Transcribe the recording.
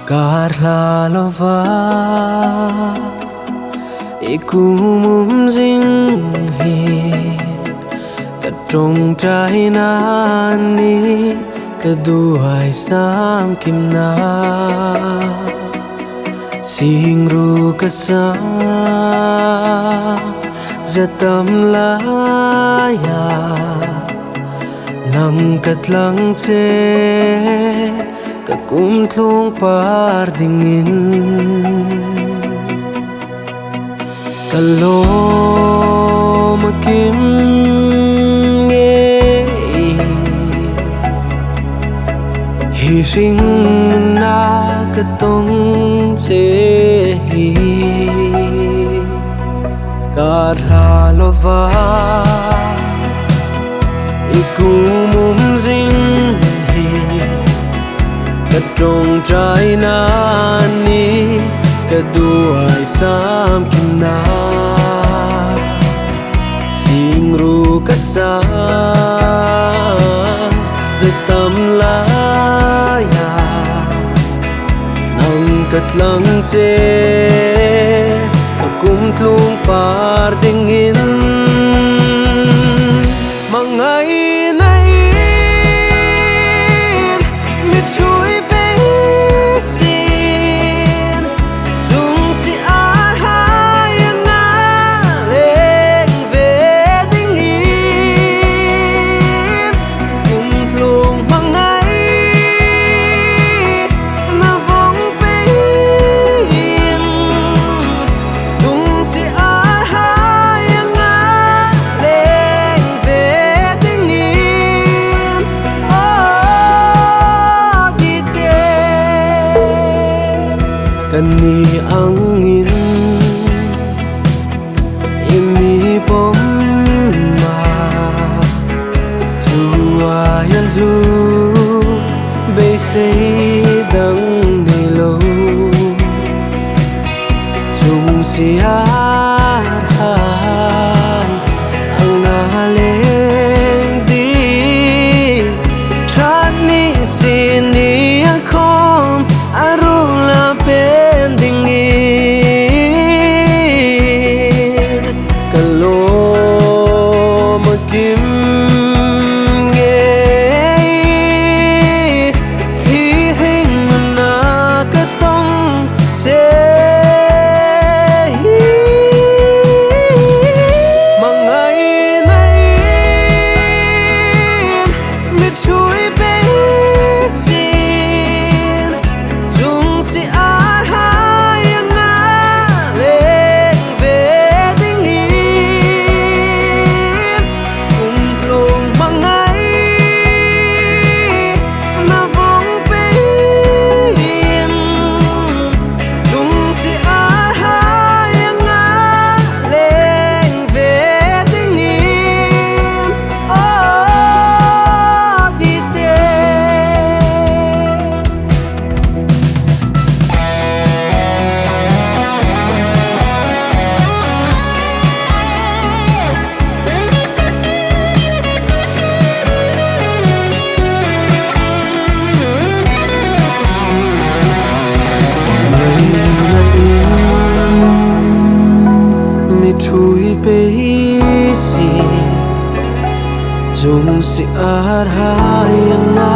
Karla lova ikumum ding hi ta trong trái nani kaduhay sam kimna singru kasa zatam laya nang katlang che kakumtlong par dingin kalo makim nge hiring na katong che hi karla lova ikumum ding trong trái nani kaduay sam kimna singru kasa zatam laya nang katlang che kakumtlong par dingin mangay kani angin imi pom ma chuayan lu be se dang ne lo chung sia than ang na le di chan ni sin ni akom arula pe chung si ar hayang na